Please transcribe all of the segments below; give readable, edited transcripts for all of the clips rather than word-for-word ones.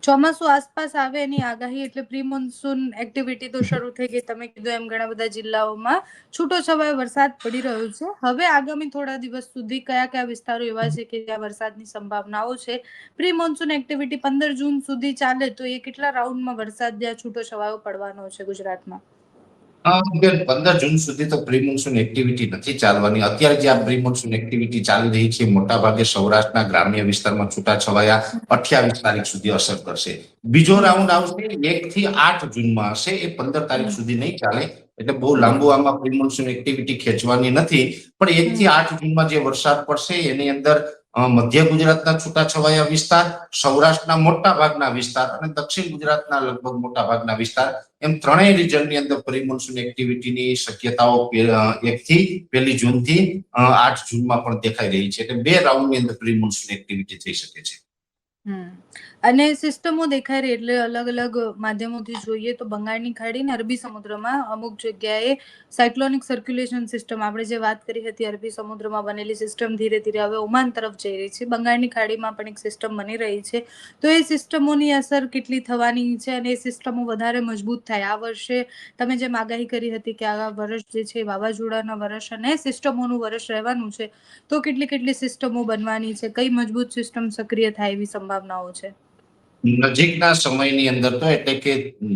ચોમાસું આસપાસ આવે એની આગાહી એટલે પ્રી મોન્સૂન એક્ટિવિટી તો શરૂ થઈ ગઈ. તમે કીધું એમ ઘણા બધા જિલ્લાઓમાં છૂટોછવાયો વરસાદ પડી રહ્યો છે. હવે આગામી થોડા દિવસ સુધી કયા કયા વિસ્તારો એવા છે કે જ્યાં વરસાદની સંભાવનાઓ છે? પ્રી મોન્સૂન એક્ટિવિટી 15 જૂન સુધી ચાલે તો એ કેટલા રાઉન્ડમાં વરસાદ જ્યાં છૂટોછવાયો પડવાનો છે ગુજરાતમાં? 15 જૂન સુધી તો પ્રી મોન્સૂન એક્ટિવિટી નથી ચાલવાની. અત્યારે જે આ પ્રી મોન્સૂન એક્ટિવિટી ચાલી રહી છે મોટાભાગે સૌરાષ્ટ્રના ગ્રામ્ય વિસ્તારમાં છૂટાછવાયા 28 તારીખ સુધી અસર કરશે. બીજો રાઉન્ડ આવશે 1 થી 8 જૂનમાં હશે, એ 15 તારીખ સુધી નહીં ચાલે. એટલે બહુ લાંબુ આમાં પ્રી મોન્સૂન એક્ટિવિટી ખેંચવાની નથી. પણ 1 થી 8 જૂનમાં જે વરસાદ પડશે એની અંદર મધ્ય ગુજરાતના છૂટાછવાયા વિસ્તાર, સૌરાષ્ટ્રના મોટા ભાગના વિસ્તાર અને દક્ષિણ ગુજરાતના લગભગ મોટા ભાગના વિસ્તાર, એમ ત્રણેય રિજનની અંદર પ્રી મોન્સૂન એક્ટિવિટીની શક્યતાઓ 1 થી 1 જૂનથી 8 જૂનમાં પણ દેખાઈ રહી છે. એટલે 2 રાઉન્ડની અંદર પ્રી મોન્સૂન એક્ટિવિટી થઈ શકે છે. અને સિસ્ટમો દેખાય રહી એટલે અલગ અલગ માધ્યમોથી જોઈએ તો બંગાળની ખાડી ને અરબી સમુદ્રમાં અમુક જગ્યાએ સાયક્લોનિક સર્ક્યુલેશન સિસ્ટમ, આપણે જે વાત કરી હતી અરબી સમુદ્રમાં બનેલી સિસ્ટમ ધીરે ધીરે હવે ઓમાન તરફ જઈ રહી છે. બંગાળની ખાડીમાં પણ એક સિસ્ટમ બની રહી છે. તો એ સિસ્ટમોની અસર કેટલી થવાની છે અને એ સિસ્ટમો વધારે મજબૂત થાય? આ વર્ષે તમે જેમ આગાહી કરી હતી કે આ વર્ષ જે છે વાવાઝોડાના વર્ષ અને સિસ્ટમોનું વર્ષ રહેવાનું છે, તો કેટલી કેટલી સિસ્ટમો બનવાની છે? કઈ મજબૂત સિસ્ટમ સક્રિય થાય એવી સંભાવનાઓ છે? નજીકના સમયની અંદર તો એટલે કે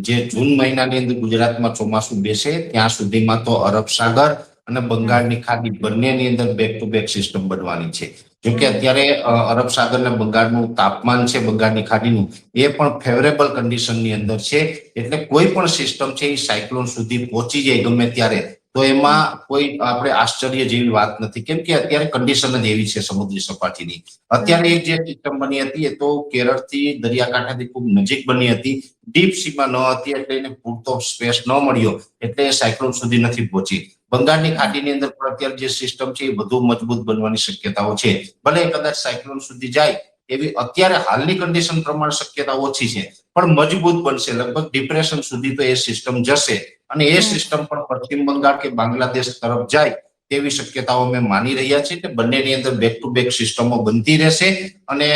જે જૂન મહિનાની અંદર ગુજરાતમાં ચોમાસું બેસે ત્યાં સુધીમાં તો અરબ સાગર અને બંગાળની ખાડી બંનેની અંદર બેક ટુ બેક સિસ્ટમ બનવાની છે. જોકે અત્યારે અરબ સાગર અને બંગાળનું તાપમાન છે, બંગાળની ખાડીનું, એ પણ ફેવરેબલ કન્ડિશનની અંદર છે. એટલે કોઈ પણ સિસ્ટમ છે એ સાયક્લોન સુધી પહોંચી જાય ગમે ત્યારે તો એમાં કોઈ આપણે આશ્ચર્ય જેવી વાત નથી, કેમ કે અત્યારે કન્ડિશન જ એવી છે સમુદ્રી સપાટીની. અત્યારે એક જે સિસ્ટમ બની હતી એ તો કેરળથી દરિયાકાંઠાથી ખૂબ નજીક બની હતી, ડીપ સીમાં ન હતી, એટલે એને પૂરતો સ્પેસ ન મળ્યો એટલે સાયક્લોન સુધી નથી પહોંચી. બંગાળની ખાડીની અંદર પણ અત્યારે જે સિસ્ટમ છે એ વધુ મજબૂત બનવાની શક્યતાઓ છે. ભલે કદાચ સાયક્લોન સુધી જાય એવી અત્યારે હાલની કન્ડિશન પ્રમાણે શક્યતા ઓછી છે, પણ મજબૂત બનશે. લગભગ ડિપ્રેશન સુધી તો એ સિસ્ટમ જશે અને એ સિસ્ટમ પણ પશ્ચિમ બંગાળ કે બાંગ્લાદેશ તરફ જાય તેવી શક્યતાઓ અમે માની રહ્યા છીએ કે બંનેની અંદર બેક ટુ બેક સિસ્ટમો બનતી રહેશે. અને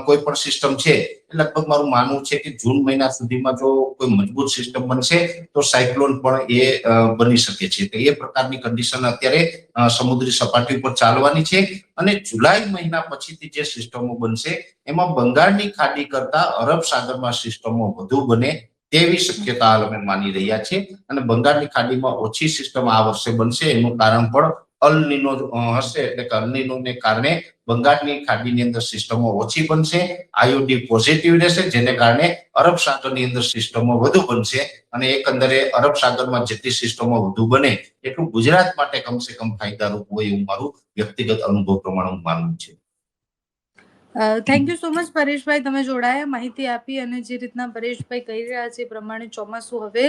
કોઈ પણ સિસ્ટમ છે લગભગ મારું માનવું છે કે જૂન મહિના સુધીમાં જો કોઈ મજબૂત સિસ્ટમ બનશે તો સાયક્લોન પણ એ બની શકે છે. તો એ પ્રકારની કન્ડિશન અત્યારે સમુદ્રી સપાટી ઉપર ચાલવાની છે. અને જુલાઈ મહિના પછીથી જે સિસ્ટમો બનશે એમાં બંગાળની ખાડી કરતા અરબ સાગરમાં સિસ્ટમો વધુ બને તેવી શક્યતા અમે માની રહ્યા છીએ. અને બંગાળની ખાડીમાં ઓછી સિસ્ટમ આ વર્ષે બનશે એનું કારણ પણ અલ નીનો હશે. એટલે કે અલ નીનોને કારણે બંગાળની ખાડીની અંદર સિસ્ટમો ઓછી બનશે, આઈઓડી પોઝિટિવ રહેશે, જેને કારણે અરબ સાગરની અંદર સિસ્ટમો વધુ બનશે. અને એકંદરે અરબ સાગરમાં જેટલી સિસ્ટમો વધુ બને એટલું ગુજરાત માટે કમસે કમ ફાયદારૂપ હોય એવું મારું વ્યક્તિગત અનુભવ પ્રમાણે માનવું છે. થેન્ક યુ સો મચ પરેશભાઈ, તમે જોડાયા, માહિતી આપી. અને જે રીતના પરેશભાઈ કહી રહ્યા છે એ પ્રમાણે ચોમાસું હવે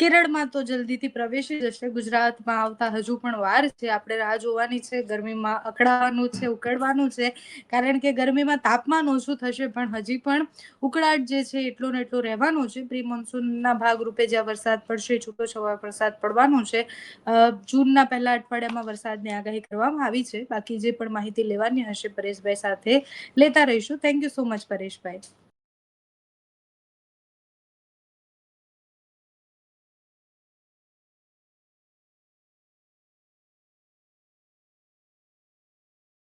કેરળમાં તો જલ્દીથી પ્રવેશી જશે, ગુજરાતમાં આવતા હજુ પણ વાર છે. આપણે રાહ જોવાની છે, ગરમીમાં અકળાવાનું છે, ઉકળવાનું છે, કારણ કે ગરમીમાં તાપમાન ઓછું થશે પણ હજી પણ ઉકળાટ જે છે એટલો ને એટલો રહેવાનો છે. પ્રી મોન્સૂનના ભાગરૂપે જ્યાં વરસાદ પડશે, છૂટોછવાયો વરસાદ પડવાનો છે. જૂનના પહેલા અઠવાડિયામાં વરસાદની આગાહી કરવામાં આવી છે. બાકી જે પણ માહિતી લેવાની હશે પરેશભાઈ સાથે લેતા રહીશું. Thank you so much Pareshbhai.